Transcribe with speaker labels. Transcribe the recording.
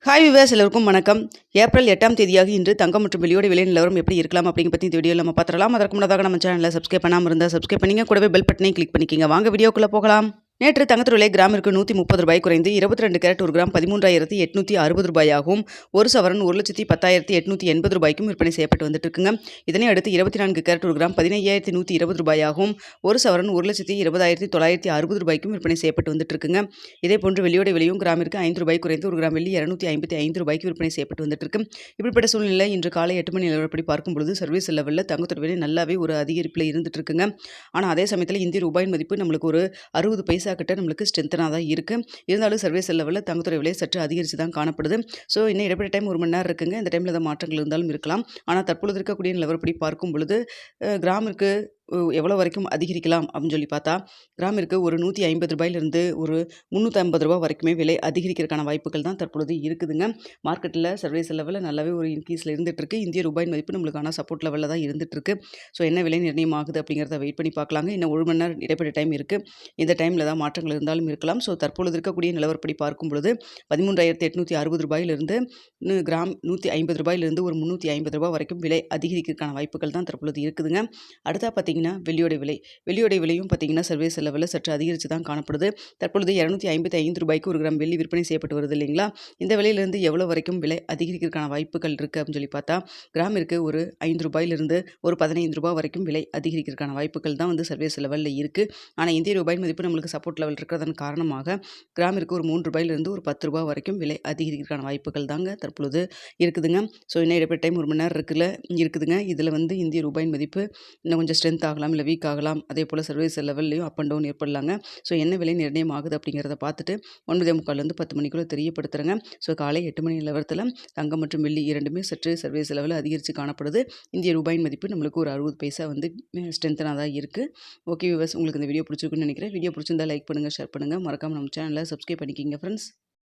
Speaker 1: Hi viewers எல்லோருக்கும் வணக்கம். April 8ஆம் தேதியாக இன்று தங்கம் மற்றும் வெள்ளியோட விலை நிலவரம் எப்படி இருக்கலாம் அப்படிங்கிற பற்றி இந்த வீடியோவில் நம்ம பார்த்துடலாம். அதற்கு முன்னதாக நம்ம சேனலில் சப்ஸ்கிரைப் பண்ணாமல் இருந்தால் சப்ஸ்கிரைப் பண்ணிங்க, கூடவே பெல் பட்டனையும் கிளிக் பண்ணிக்கிங்க. வாங்க வீடியோக்குள்ளே போகலாம். நேற்று தங்கத்தோட விலை கிராமிற்கு 130 ரூபாய் குறைந்து 22 கேரட் ஒரு கிராம் 13,860 ரூபாயாகவும், ஒரு சவரன் 1,10,880 ரூபாய்க்கும் விற்பனை செய்யப்பட்டு வந்துட்டு இருக்குங்க. இதனை அடுத்து 24 கேரட் ஒரு கிராம் 15,120 ரூபாயாகவும், ஒரு சவரன் 1,20,960 ரூபாய்க்கும் விற்பனை செய்யப்பட்டு வந்துட்டு இருக்குங்க. இதே போன்று வெள்ளியோட விலையும் கிராமிற்கு 5 ரூபாய் குறைந்து ஒரு கிராம் வெள்ளி 255 ரூபாய்க்கு விற்பனை செய்யப்பட்டு வந்துட்டு இருக்கு. இப்படிப்பட்ட சூழ்நிலை இன்று காலை 8 மணி நிலவரப்படி பார்க்கும்பொழுது சர்வீஸ் லெவலில் தங்கத்தோட விலை நல்லாவே ஒரு அதிகரிப்பில் இருந்துட்டு இருக்குங்க. ஆனால் அதே சமயத்தில் இந்திய ரூபாயின் மதிப்பு நம்மளுக்கு ஒரு 60 பைசா கிட்ட நம்மளுக்கு ஸ்ட்ரென்த்தனாக தான் இருக்குது. இருந்தாலும் சர்வீஸ் லெவலில் தங்கத்தோட விலை சற்று அதிகரித்து தான் காணப்படுது. ஸோ இன்னும் இடைப்பட்ட டைம் 1 மணி நேரம் இருக்குங்க. இந்த டைமில் ஏதாவது மாற்றங்கள் இருந்தாலும் இருக்கலாம். ஆனால் தற்பொழுது இருக்கக்கூடிய நிலவரப்படி பார்க்கும் பொழுது கிராமிற்கு எவ்வளோ வரைக்கும் அதிகரிக்கலாம் அப்படின்னு சொல்லி பார்த்தா, கிராமிற்கு ஒரு 150 ரூபாயிலிருந்து ஒரு 350 ரூபா வரைக்குமே விலை அதிகரிக்கிறதுக்கான வாய்ப்புகள் தான் தற்பொழுது இருக்குதுங்க. மார்க்கெட்டில் சர்வீஸ் லெவலில் நல்லாவே ஒரு இன்க்ரீஸில் இருந்துகிட்ருக்கு. இந்திய ரூபாயின் மதிப்பு நம்மளுக்கான சப்போர்ட் லெவலில் தான் இருந்துகிட்ருக்கு. ஸோ என்ன விலை நிர்ணயம் ஆகுது அப்படிங்கிறத வெயிட் பண்ணி பார்க்கலாங்க. இன்னும் 1 மணி நேரம் இடைப்பட்ட டைம் இருக்குது. இந்த டைமில் தான் மாற்றங்கள் இருந்தாலும் இருக்கலாம். ஸோ தற்பொழுது இருக்கக்கூடிய நிலவரப்படி பார்க்கும் பொழுது 13,860 ரூபாயிலிருந்து கிராம் 150 ரூபாயிலிருந்து ஒரு 350 ரூபா வரைக்கும் விலை அதிகரிக்கிறதுக்கான வாய்ப்புகள் தான் தற்பொழுது இருக்குதுங்க. அடுத்தா பார்த்தீங்கன்னா வெள்ளியோட விலையும் பார்த்தீங்கன்னா சர்வீஸ் லெவலில் சற்று அதிகரித்து தான் காணப்படுது. தற்பொழுது 255 ரூபாய்க்கு ஒரு கிராம் வெள்ளி விற்பனை செய்யப்பட்டு வருது இல்லைங்களா? இந்த விலையிலிருந்து எவ்வளோ வரைக்கும் விலை அதிகரிக்கிறதுக்கான வாய்ப்புகள் இருக்குது அப்படின்னு சொல்லி பார்த்தா, கிராமிற்கு ஒரு 5 ரூபாயிலிருந்து ஒரு 15 ரூபாய் வரைக்கும் விலை அதிகரிக்கிறதுக்கான வாய்ப்புகள் தான் வந்து சர்வீஸ் லெவலில் இருக்குது. ஆனால் இந்திய ரூபாய் மதிப்பு நம்மளுக்கு சப்போர்ட் லெவல் இருக்கிறதன் காரணமாக கிராமிற்கு ஒரு 3 ரூபாயிலிருந்து ஒரு 10 ரூபாய் வரைக்கும் விலை அதிகரிக்கிறதுக்கான வாய்ப்புகள் தாங்க தற்பொழுது இருக்குதுங்க. ஸோ இன்னும் இடைப்பட்ட டைம் 1 மணி நேரம் இருக்குதுங்க. இதில் வந்து இந்திய ரூபாயின் மதிப்பு இன்னும் கொஞ்சம் ஸ்ட்ரென்த் ஆகலாம், இல்லை வீக் ஆகலாம். அதே போல் சர்வீஸ் லெவல்லையும் அப் அண்ட் டவுன் ஏற்படலாங்க. ஸோ என்ன விலை நிர்ணயம் ஆகுது அப்படிங்கிறத பார்த்துட்டு 9:45 10 மணிக்குள்ளே தெரியப்படுத்துகிறேங்க. ஸோ காலை 8 மணி நிலவரத்தில் தங்கம் மற்றும் வெள்ளி இரண்டுமே சற்று சர்வீஸ் லெவலில் அதிகரித்து காணப்படுது. இந்திய ரூபாயின் மதிப்பு நம்மளுக்கு ஒரு 60 பைசா வந்து ஸ்ட்ரென்த்தனாக தான் இருக்குது. ஓகே வியூவர்ஸ், உங்களுக்கு இந்த வீடியோ பிடிச்சிருக்குன்னு நினைக்கிறேன். வீடியோ பிடிச்சிருந்தா லைக் பண்ணுங்கள், ஷேர் பண்ணுங்கள். மறக்காமல் நம்ம சேனலை சப்ஸ்கிரைப் பண்ணிக்கிங்க ஃப்ரெண்ட்ஸ்.